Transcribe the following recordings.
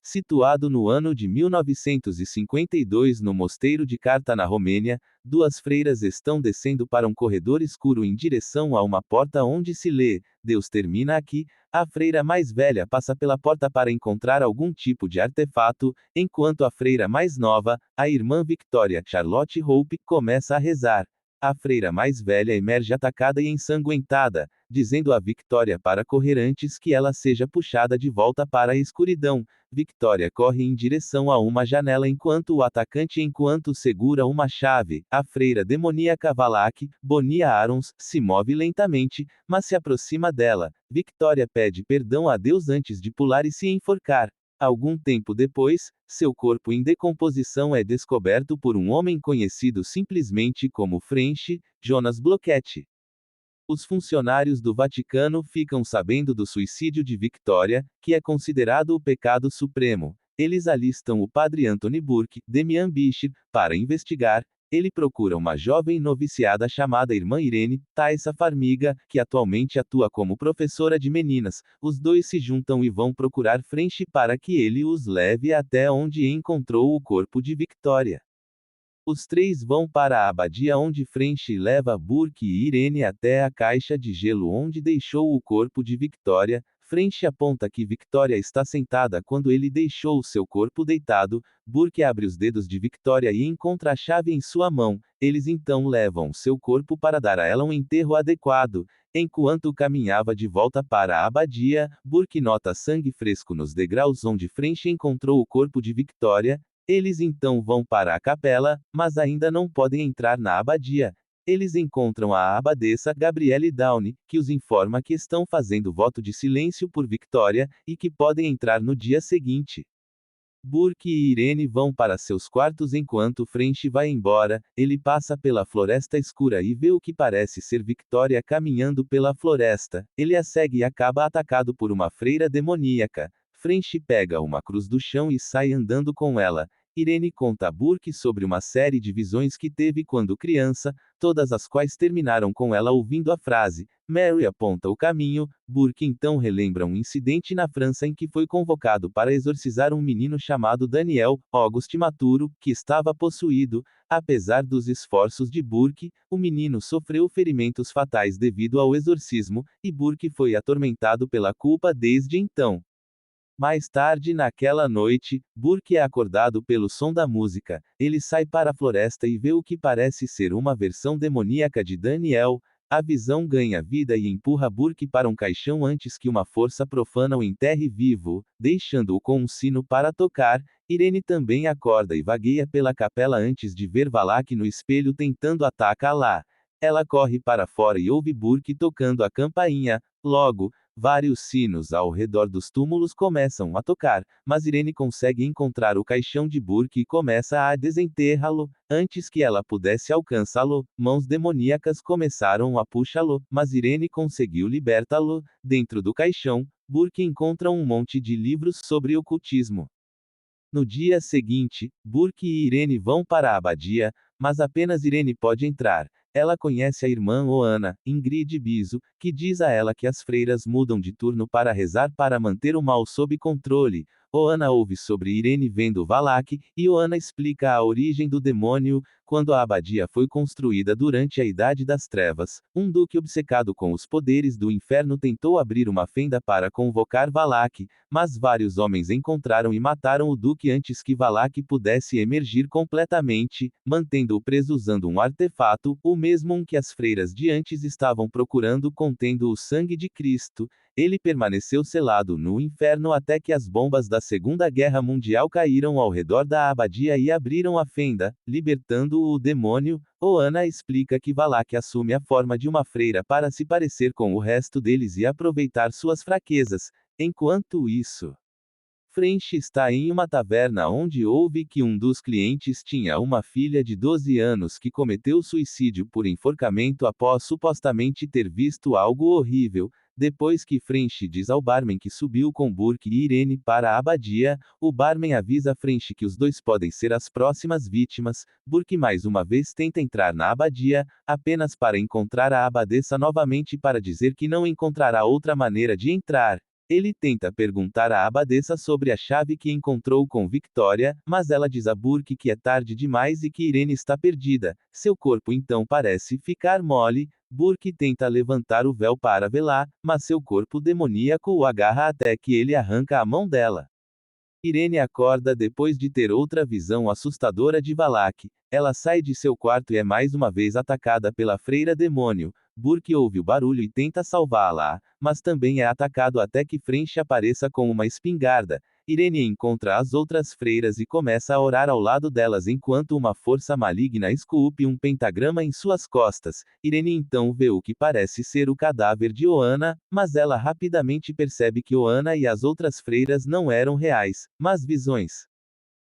Situado no ano de 1952 no mosteiro de Carta na Romênia, duas freiras estão descendo para um corredor escuro em direção a uma porta onde se lê: Deus termina aqui. A freira mais velha passa pela porta para encontrar algum tipo de artefato, enquanto a freira mais nova, a irmã Victoria Charlotte Hope, começa a rezar. A freira mais velha emerge atacada e ensanguentada, dizendo a Victoria para correr antes que ela seja puxada de volta para a escuridão. Victoria corre em direção a uma janela enquanto segura uma chave. A freira demoníaca Valak, Bonia Arons, se move lentamente, mas se aproxima dela. Victoria pede perdão a Deus antes de pular e se enforcar. Algum tempo depois, seu corpo em decomposição é descoberto por um homem conhecido simplesmente como French, Jonas Bloquete. Os funcionários do Vaticano ficam sabendo do suicídio de Victoria, que é considerado o pecado supremo. Eles alistam o padre Anthony Burke, Demian Bichir, para investigar. Ele procura uma jovem noviciada chamada Irmã Irene, Thaisa Farmiga, que atualmente atua como professora de meninas. Os dois se juntam e vão procurar French para que ele os leve até onde encontrou o corpo de Victoria. Os três vão para a abadia onde French leva Burke e Irene até a caixa de gelo onde deixou o corpo de Victoria. French aponta que Victoria está sentada quando ele deixou seu corpo deitado. Burke abre os dedos de Victoria e encontra a chave em sua mão. Eles então levam seu corpo para dar a ela um enterro adequado. Enquanto caminhava de volta para a abadia, Burke nota sangue fresco nos degraus onde French encontrou o corpo de Victoria. Eles então vão para a capela, mas ainda não podem entrar na abadia. Eles encontram a abadesa Gabrielle Downey, que os informa que estão fazendo voto de silêncio por Victoria, e que podem entrar no dia seguinte. Burke e Irene vão para seus quartos enquanto French vai embora. Ele passa pela floresta escura e vê o que parece ser Victoria caminhando pela floresta. Ele a segue e acaba atacado por uma freira demoníaca. French pega uma cruz do chão e sai andando com ela. Irene conta a Burke sobre uma série de visões que teve quando criança, todas as quais terminaram com ela ouvindo a frase: Mary aponta o caminho. Burke então relembra um incidente na França em que foi convocado para exorcizar um menino chamado Daniel, Auguste Maturo, que estava possuído. Apesar dos esforços de Burke, o menino sofreu ferimentos fatais devido ao exorcismo, e Burke foi atormentado pela culpa desde então. Mais tarde naquela noite, Burke é acordado pelo som da música. Ele sai para a floresta e vê o que parece ser uma versão demoníaca de Daniel. A visão ganha vida e empurra Burke para um caixão antes que uma força profana o enterre vivo, deixando-o com um sino para tocar. Irene também acorda e vagueia pela capela antes de ver Valak no espelho tentando atacá-la. Ela corre para fora e ouve Burke tocando a campainha. Logo, vários sinos ao redor dos túmulos começam a tocar, mas Irene consegue encontrar o caixão de Burke e começa a desenterrá-lo. Antes que ela pudesse alcançá-lo, mãos demoníacas começaram a puxá-lo, mas Irene conseguiu libertá-lo. Dentro do caixão, Burke encontra um monte de livros sobre ocultismo. No dia seguinte, Burke e Irene vão para a abadia, mas apenas Irene pode entrar. Ela conhece a irmã Oana, Ingrid Biso, que diz a ela que as freiras mudam de turno para rezar para manter o mal sob controle. Oana ouve sobre Irene vendo Valak, e Oana explica a origem do demônio. Quando a abadia foi construída durante a Idade das Trevas, um duque obcecado com os poderes do inferno tentou abrir uma fenda para convocar Valak, mas vários homens encontraram e mataram o duque antes que Valak pudesse emergir completamente, mantendo-o preso usando um artefato, o mesmo que as freiras de antes estavam procurando contendo o sangue de Cristo. Ele permaneceu selado no inferno até que as bombas da Segunda Guerra Mundial caíram ao redor da abadia e abriram a fenda, libertando o demônio. Oana explica que Valak assume a forma de uma freira para se parecer com o resto deles e aproveitar suas fraquezas. Enquanto isso, French está em uma taverna onde ouve que um dos clientes tinha uma filha de 12 anos que cometeu suicídio por enforcamento após supostamente ter visto algo horrível. Depois que French diz ao barman que subiu com Burke e Irene para a abadia, o barman avisa French que os dois podem ser as próximas vítimas. Burke mais uma vez tenta entrar na abadia, apenas para encontrar a abadesa novamente para dizer que não encontrará outra maneira de entrar. Ele tenta perguntar à abadesa sobre a chave que encontrou com Victoria, mas ela diz a Burke que é tarde demais e que Irene está perdida. Seu corpo então parece ficar mole. Burke tenta levantar o véu para vê-la, mas seu corpo demoníaco o agarra até que ele arranca a mão dela. Irene acorda depois de ter outra visão assustadora de Valak. Ela sai de seu quarto e é mais uma vez atacada pela freira demônio. Burke ouve o barulho e tenta salvá-la, mas também é atacado até que French apareça com uma espingarda. Irene encontra as outras freiras e começa a orar ao lado delas enquanto uma força maligna esculpe um pentagrama em suas costas. Irene então vê o que parece ser o cadáver de Oana, mas ela rapidamente percebe que Oana e as outras freiras não eram reais, mas visões.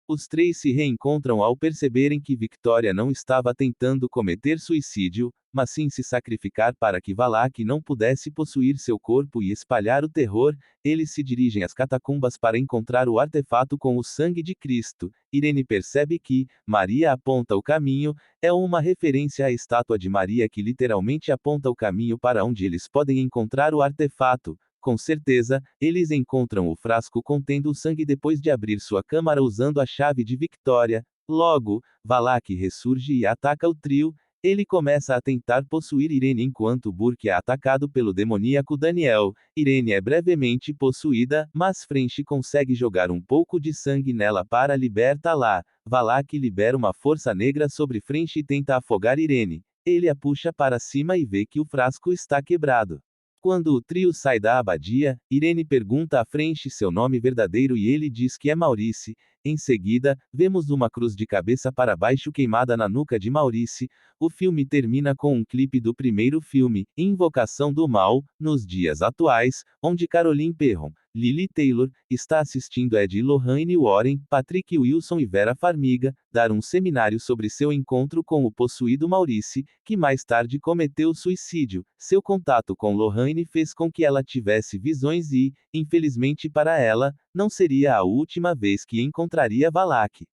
Os três se reencontram ao perceberem que Victoria não estava tentando cometer suicídio, mas sim se sacrificar para que Valak não pudesse possuir seu corpo e espalhar o terror. Eles se dirigem às catacumbas para encontrar o artefato com o sangue de Cristo. Irene percebe que Maria aponta o caminho, é uma referência à estátua de Maria que literalmente aponta o caminho para onde eles podem encontrar o artefato. Com certeza, eles encontram o frasco contendo o sangue depois de abrir sua câmara usando a chave de Victoria. Logo, Valak ressurge e ataca o trio. Ele começa a tentar possuir Irene enquanto Burke é atacado pelo demoníaco Daniel. Irene é brevemente possuída, mas French consegue jogar um pouco de sangue nela para libertá-la. Valak libera uma força negra sobre French e tenta afogar Irene. Ele a puxa para cima e vê que o frasco está quebrado. Quando o trio sai da abadia, Irene pergunta a French seu nome verdadeiro e ele diz que é Maurice. Em seguida, vemos uma cruz de cabeça para baixo queimada na nuca de Maurice. O filme termina com um clipe do primeiro filme, Invocação do Mal, nos dias atuais, onde Caroline Perron, Lily Taylor, está assistindo Ed e Lorraine Warren, Patrick Wilson e Vera Farmiga, dar um seminário sobre seu encontro com o possuído Maurice, que mais tarde cometeu suicídio. Seu contato com Lorraine fez com que ela tivesse visões e, infelizmente para ela, não seria a última vez que encontraria Valak.